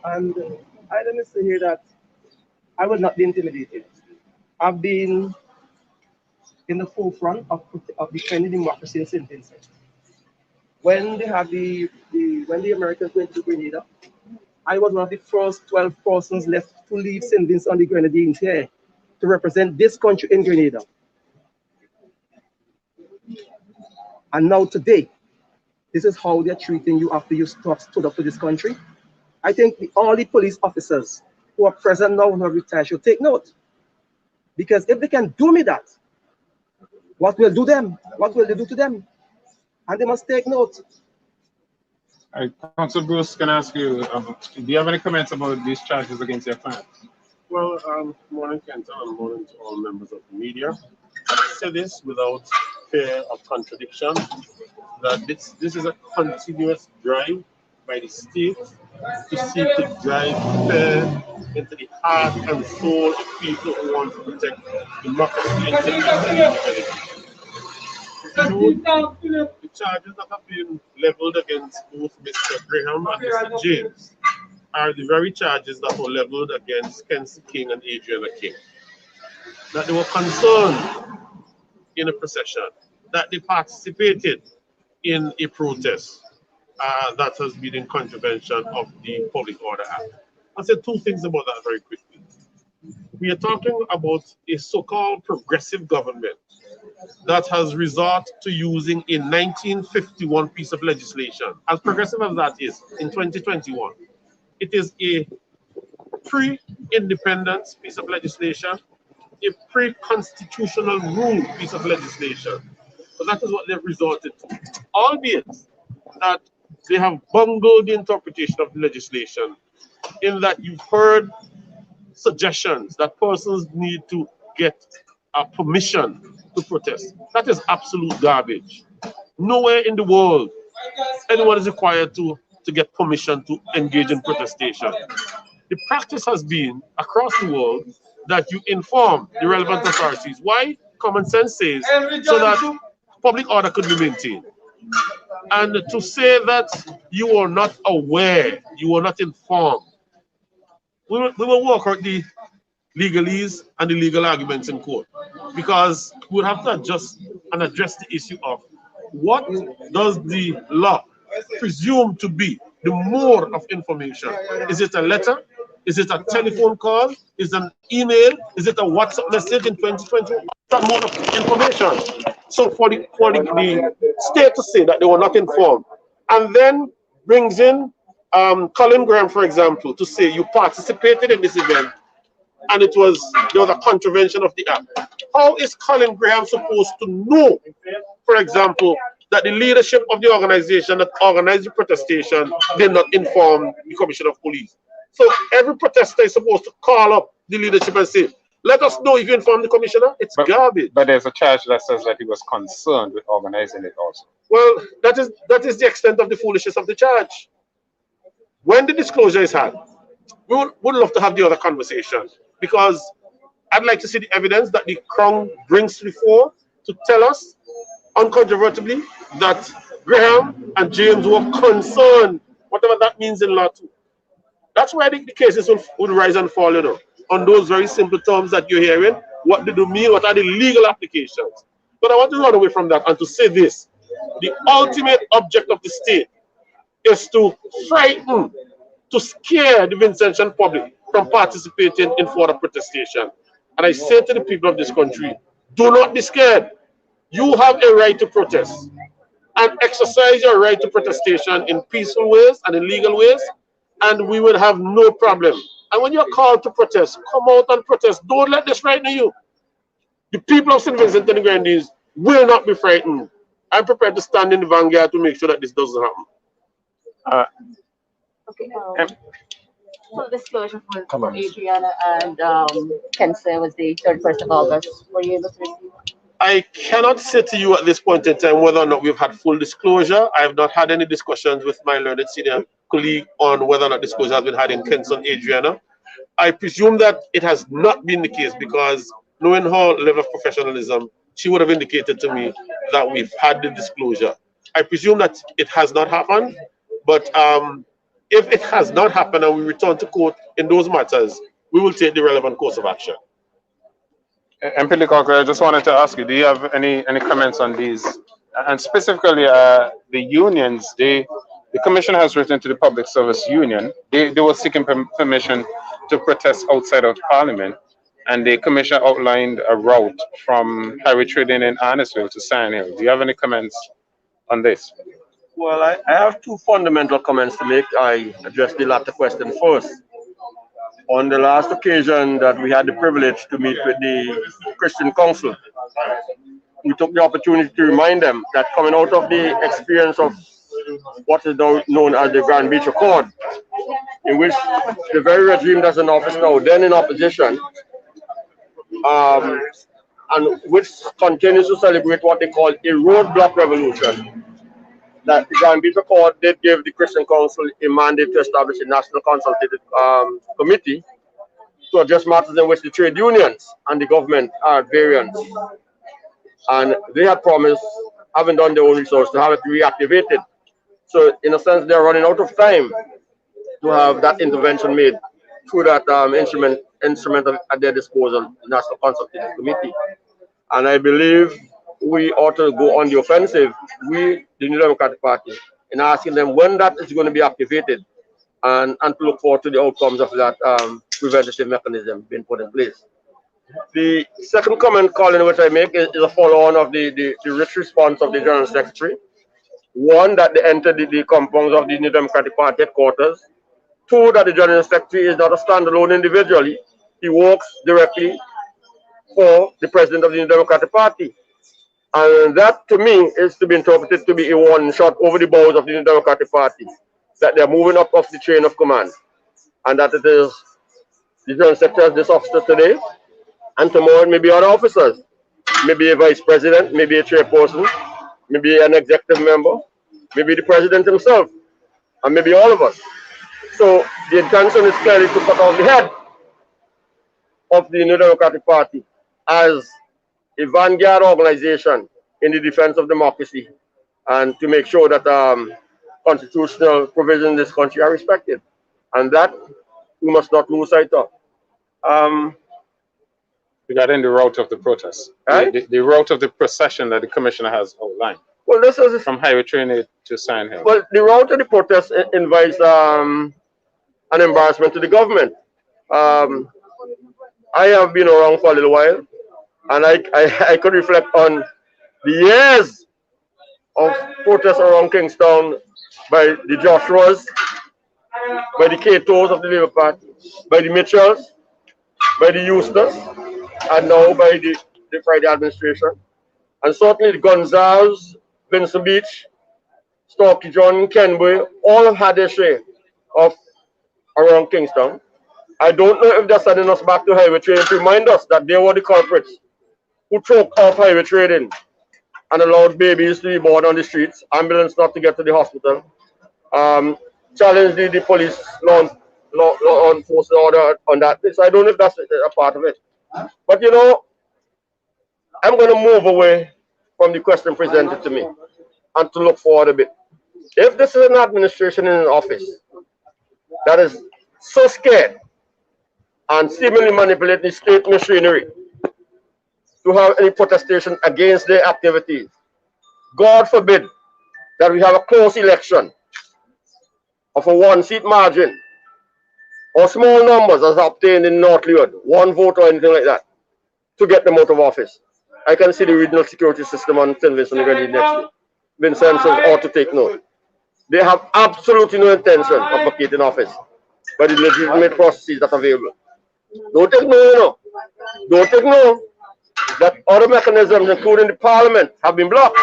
And I let me say here that I will not be intimidated. I've been in the forefront of defending democracy in St. Vincent. When they had when the Americans went to Grenada, I was one of the first 12 persons left to leave St. Vincent on the Grenadines here to represent this country in Grenada. And now today, this is how they're treating you after you stood up to this country. I think all the police officers who are present now who have retired should take note. Because if they can do me that, what will do them? What will they do to them? And they must take note. Council Bruce, can I ask you, do you have any comments about these charges against your client? Well, morning, Kenton, and morning to all members of the media. I say this without fear of contradiction, that this is a continuous drive by the state to seek to drive fear into the heart and soul of people who want to protect democracy and citizenship. The charges that have been leveled against both Mr. Graham and Mr. James are the very charges that were leveled against Kenzie King and Adriana King. That they were concerned in a procession, that they participated in a protest that has been in contravention of the Public Order Act. I'll say two things about that very quickly. We are talking about a so-called progressive government that has resorted to using a 1951 piece of legislation, as progressive as that is, in 2021. It is a pre-independence piece of legislation, a pre-constitutional rule piece of legislation. So that is what they've resorted to. Albeit that they have bungled the interpretation of the legislation, in that you've heard suggestions that persons need to get a permission to protest. That is absolute garbage. Nowhere in the world anyone is required to get permission to engage in protestation. The practice has been across the world that you inform the relevant authorities. Why? Common sense says so that public order could be maintained. And to say that you are not aware, you are not informed, we will work out the legalese and the legal arguments in court, because we'll have to adjust and address the issue of what does the law presume to be the mode of information. Is it a letter? Is it a telephone call? Is it an email? Is it a WhatsApp message in 2020? That mode of information. So for the state to say that they were not informed, and then brings in Colin Graham, for example, to say you participated in this event and there was a contravention of the act. How is Colin Graham supposed to know, for example, that the leadership of the organization that organized the protestation did not inform the Commissioner of Police? So every protester is supposed to call up the leadership and say, let us know if you inform the commissioner. It's garbage. But there's a charge that says that he was concerned with organizing it also. Well, that is the extent of the foolishness of the charge. When the disclosure is had, we would love to have the other conversation, because I'd like to see the evidence that the Crown brings to the fore to tell us uncontrovertibly that Graham and James were concerned, whatever that means in law too. That's why the cases will rise and fall, on those very simple terms that you're hearing. What do they mean? What are the legal applications? But I want to run away from that and to say this. The ultimate object of the state is to frighten, to scare the Vincentian public from participating in further protestation. And I say to the people of this country, do not be scared. You have a right to protest, and exercise your right to protestation in peaceful ways and in legal ways, and we will have no problem. And when you're called to protest, come out and protest. Don't let this frighten you. The people of St. Vincent and the Grenadines will not be frightened. I'm prepared to stand in the vanguard to make sure that this doesn't happen. Okay. So disclosure for Adriana and Kenzie was the 31st of August. Were you able to receive? I cannot say to you at this point in time whether or not we've had full disclosure. I have not had any discussions with my learned senior colleague on whether or not disclosure has been had in Kenzie and Adriana. I presume that it has not been the case, because knowing her level of professionalism, she would have indicated to me that we've had the disclosure. I presume that it has not happened, but If it has not happened and we return to court in those matters, we will take the relevant course of action. MP Licocre, I just wanted to ask you, do you have any comments on these? And specifically, the unions, the commission has written to the Public Service Union. They were seeking permission to protest outside of Parliament, and the commission outlined a route from highway trading in Arnisville to Sand Hill. Do you have any comments on this? Well, I have two fundamental comments to make. I address the latter question first. On the last occasion that we had the privilege to meet with the Christian Council, we took the opportunity to remind them that coming out of the experience of what is now known as the Grand Beach Accord, in which the very regime that's in office now, then in opposition, and which continues to celebrate what they call a roadblock revolution, that the Grand Beach Accord did give the Christian Council a mandate to establish a national consultative committee to address matters in which the trade unions and the government are at variance. And they had promised, having done their own research, to have it reactivated. So in a sense, they're running out of time to have that intervention made through that instrument at their disposal, the National Consultative Committee. And I believe we ought to go on the offensive, we, the New Democratic Party, in asking them when that is going to be activated, and to look forward to the outcomes of that preventative mechanism being put in place. The second comment, Colin, which I make is a follow-on of the rich response of the General Secretary. One, that they entered the compounds of the New Democratic Party headquarters. Two, that the General Secretary is not a standalone individual. He works directly for the President of the New Democratic Party. And that, to me, is to be interpreted to be a warning shot over the bows of the New Democratic Party, that they're moving up off the chain of command, and that it is the General Secretary as this officer today, and tomorrow it may be other officers, maybe a vice president, maybe a chairperson, maybe an executive member, maybe the president himself, and maybe all of us. So the intention is clearly to cut off the head of the New Democratic Party as a vanguard organization in the defense of democracy, and to make sure that constitutional provisions in this country are respected. And that we must not lose sight of. Regarding the route of the protest, right? the route of the procession that the commissioner has outlined. Well, this is from highway train to Sand Hill. Well, the route of the protest invites an embarrassment to the government. I have been around for a little while, and I could reflect on the years of protests around Kingstown by the Joshuas, by the Catos of the Labour Party, by the Mitchells, by the Eustace, and now by the Friday administration. And certainly the Gonzales, Vincent Beach, Storky John, Kenway, all have had their share of around Kingstown. I don't know if they're sending us back to highway trading to remind us that they were the culprits who choked off highway trading and allowed babies to be born on the streets, ambulance not to get to the hospital, challenged the police law enforcement order on that. So I don't know if that's a part of it. But you know, I'm going to move away from the question presented to me and to look forward a bit. If this is an administration in an office that is so scared and seemingly manipulating the state machinery to have any protestation against their activities, God forbid that we have a close election of a one-seat margin or small numbers as obtained in North Leeward, one vote or anything like that, to get them out of office. I can see the regional security system on St. Vincent already next week. Vincent says ought to take note. They have absolutely no intention of vacating office by the legitimate processes that are available. Don't take no, you know. Don't take no that other mechanisms, including the parliament, have been blocked.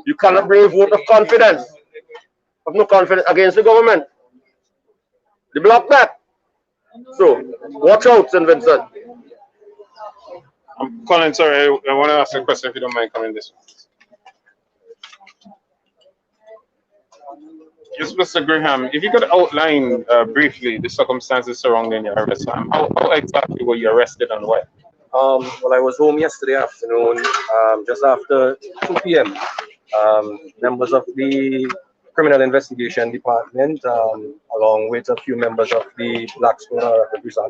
You cannot bring a vote of confidence, of no confidence against the government. They block that. So watch out, St. Vincent. Colin, sorry, I want to ask a question if you don't mind coming this way. Yes, Mr. Graham, if you could outline briefly the circumstances surrounding your arrest. How exactly were you arrested and why? Well, I was home yesterday afternoon, just after 2 p.m. Members of the Criminal Investigation Department, along with a few members of the Black Squad Prison,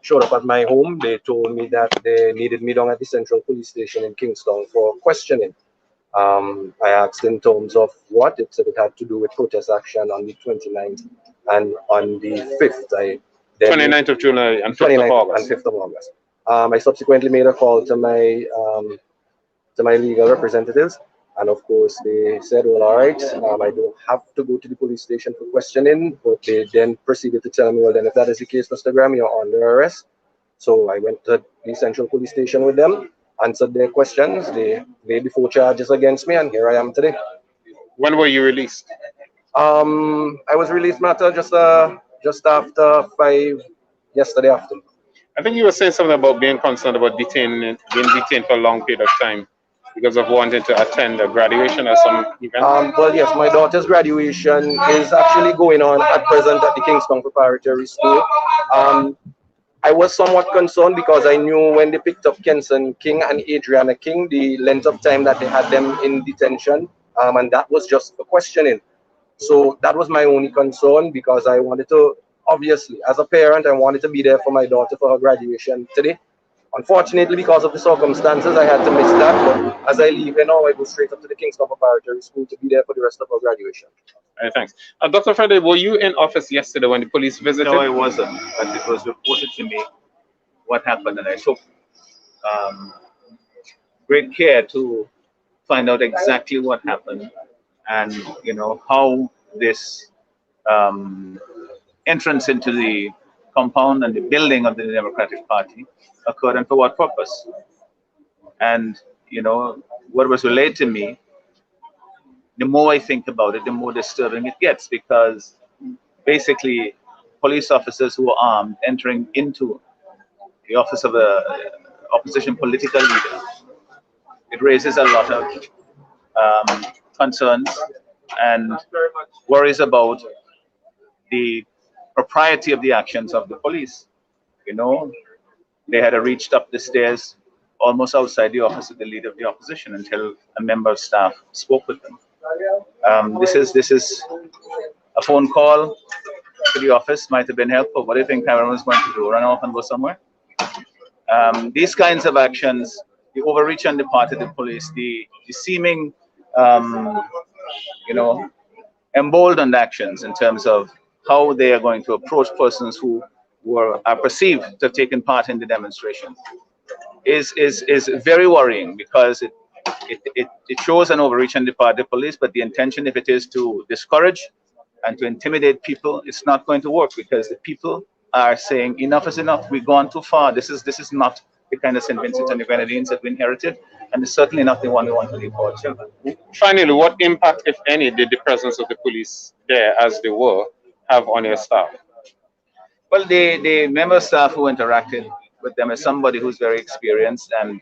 showed up at my home. They told me that they needed me down at the Central Police Station in Kingston for questioning. I asked in terms of what. It said it had to do with protest action on the 29th and on the 5th. 29th of July and 5th of 29th August. and 5th of August. I subsequently made a call to my legal representatives, and of course they said, well, all right, I don't have to go to the police station for questioning, but they then proceeded to tell me, well, then if that is the case, Mr. Graham, you're under arrest. So I went to the Central Police Station with them, answered their questions, they laid the 4 charges against me, and here I am today. When were you released? I was released, matter, just after 5 yesterday afternoon. I think you were saying something about being concerned about being detained for a long period of time because of wanting to attend a graduation or some event. Well, yes, my daughter's graduation is actually going on at present at the Kingston Preparatory School. I was somewhat concerned because I knew when they picked up Kenson King and Adriana King, the length of time that they had them in detention, and that was just for questioning. So that was my only concern, because I wanted to, obviously, as a parent, I wanted to be there for my daughter for her graduation today. Unfortunately, because of the circumstances, I had to miss that. But as I leave here now, I go straight up to the Kingston Preparatory School to be there for the rest of her graduation. All right, thanks. Dr. Friday, were you in office yesterday when the police visited? No, I wasn't, but it was reported to me what happened, and I took great care to find out exactly what happened, and how this entrance into the compound and the building of the Democratic Party occurred, and for what purpose. And what was relayed to me, the more I think about it, the more disturbing it gets, because basically police officers who are armed entering into the office of a opposition political leader, it raises a lot of concerns and worries about the propriety of the actions of the police. They had reached up the stairs almost outside the office of the leader of the opposition until a member of staff spoke with them. This is a phone call to the office, might have been helpful. What do you think Tyrone was going to do? Run off and go somewhere? These kinds of actions, the overreach on the part of the police, the seeming, emboldened actions in terms of how they are going to approach persons who are perceived to have taken part in the demonstration is very worrying, because it shows an overreach on the part of the police. But the intention, if it is to discourage and to intimidate people, it's not going to work, because the people are saying enough is enough. We've gone too far. This is not the kind of St. Vincent and the Grenadines that we inherited, and it's certainly not the one we want to leave for our children. Finally, what impact, if any, did the presence of the police there, as they were, have on your staff? Well, the member staff who interacted with them is somebody who's very experienced, and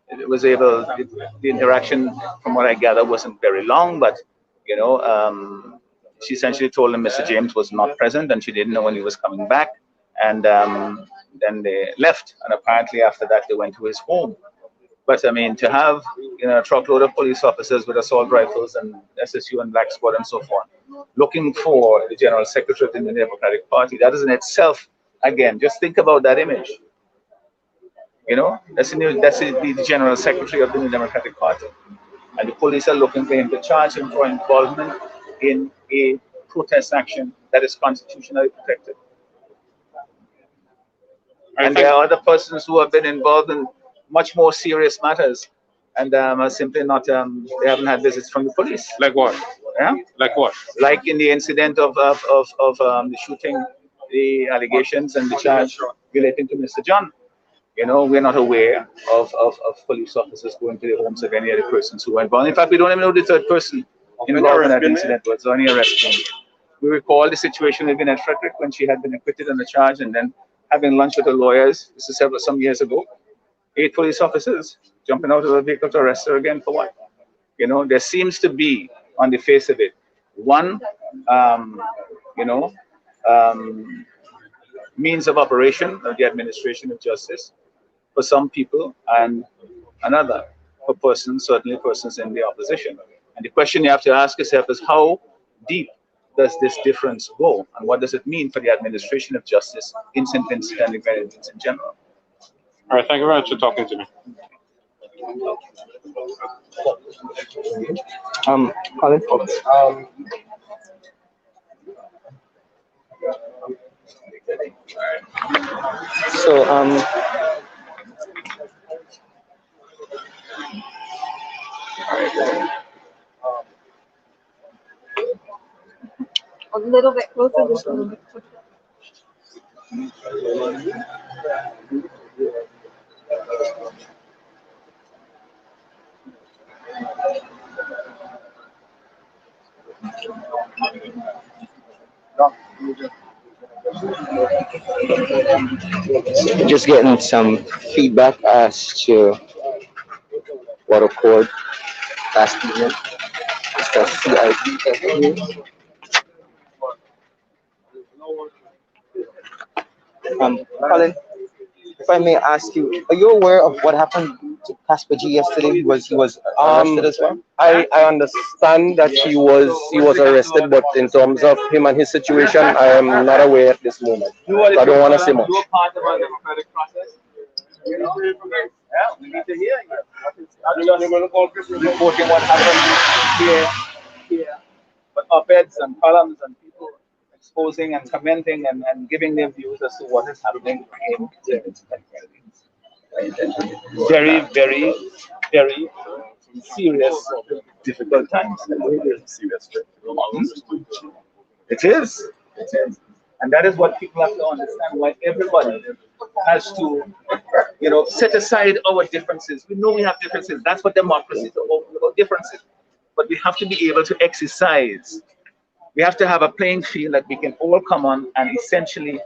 it was able, the interaction, from what I gather, wasn't very long, but she essentially told him Mr. James was not present and she didn't know when he was coming back, and then they left, and apparently after that they went to his home. But I mean, to have a truckload of police officers with assault rifles and SSU and Black Squad and so forth, looking for the General Secretary of the Democratic Party, that is in itself, again, just think about that image. That's the General Secretary of the Democratic Party, and the police are looking for him to charge him for involvement in a protest action that is constitutionally protected. And there are other persons who have been involved in much more serious matters, and are simply not. They haven't had visits from the police. Like what? Yeah. Like what? Like in the incident of the shooting, the allegations and the charge relating to Mr. John. We're not aware of police officers going to the homes of any other persons who were involved. In fact, we don't even know the third person involved in that incident was any arrest. We recall the situation with Vinette Frederick when she had been acquitted on the charge, and then having lunch with her lawyers. This is some years ago. 8 police officers jumping out of a vehicle to arrest her again for what? There seems to be, on the face of it, one, means of operation of the administration of justice for some people, and another for persons, certainly persons in the opposition. And the question you have to ask yourself is, how deep does this difference go, and what does it mean for the administration of justice in St. Vincent and the Grenadines in general? All right, thank you very much for talking to me. Colin, so A little bit closer, just a little bit. just getting some feedback as to what occurred last evening. Mr. CID. Colin, if I may ask you, are you aware of what happened to Casper G yesterday? He was arrested as well? I understand that he was arrested, but in terms of him and his situation, I am not aware at this moment. So I don't want to say much. You were part of our democratic process. You know? Yeah, we need to hear you. Not just reporting what happened here, but op-eds and columns and people exposing and commenting and giving their views as to what is happening in very, very, very serious, difficult times. It is. And that is what people have to understand, why everybody has to, set aside our differences. We know we have differences. That's what democracy is about, differences. But we have to be able to exercise. We have to have a playing field that we can all come on and essentially,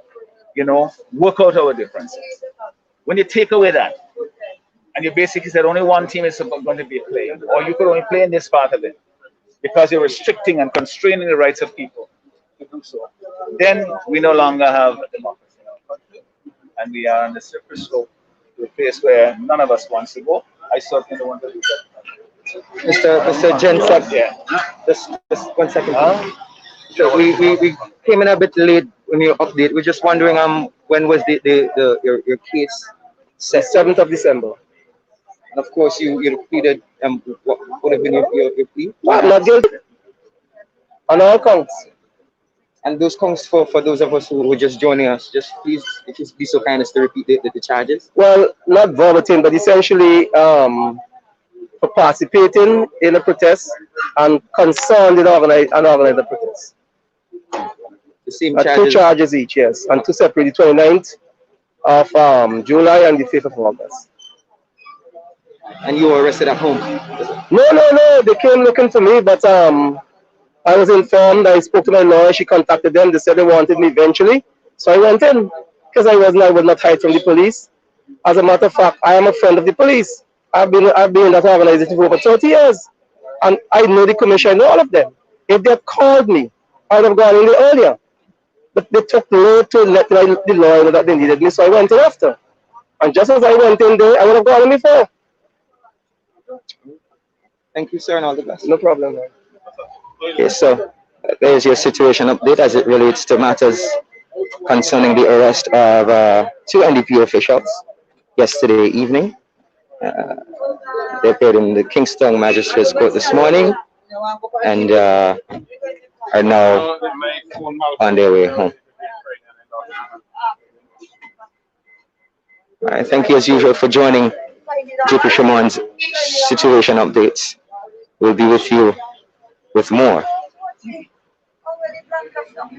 work out our differences. When you take away that, and you basically said only one team is going to be playing, or you could only play in this part of it, because you're restricting and constraining the rights of people to do so, then we no longer have a democracy in our country. And we are on the slippery slope to a place where none of us wants to go. I certainly don't want to do that. Mr. Jensek, Yeah. just 1 second. So we came in a bit late when you update. We're just wondering when was your case set? 7th of December. And of course you pleaded what would have been your plea? Well, I'm not guilty. On all counts. And those counts for those of us who were just joining us, just please, if you be so kind as to repeat the charges. Well, not verbatim, but essentially for participating in a protest and concerned in organize the protest. The same Two charges each, yes, and two separate, the 29th of July and the 5th of August. And you were arrested at home? No, they came looking for me, but I was informed. I spoke to my lawyer. She contacted them. They said they wanted me eventually, so I went in because I would not hide from the police. As a matter of fact, I am a friend of the police. I've been in that organization for over 30 years, and I know the commission, I know all of them. If they had called me, I would have gone in there earlier. But they took no to let the lawyer know that they needed me, so I went in after. And just as I went in there, I would have gone in before. Thank you, sir, and all the best. No problem, man. Yes, so there's your situation update as it relates to matters concerning the arrest of two NDP officials yesterday evening. They appeared in the Kingston Magistrates Court this morning and are now on their way home. All right, thank you as usual for joining JP Shamon's situation updates. We'll be with you with more.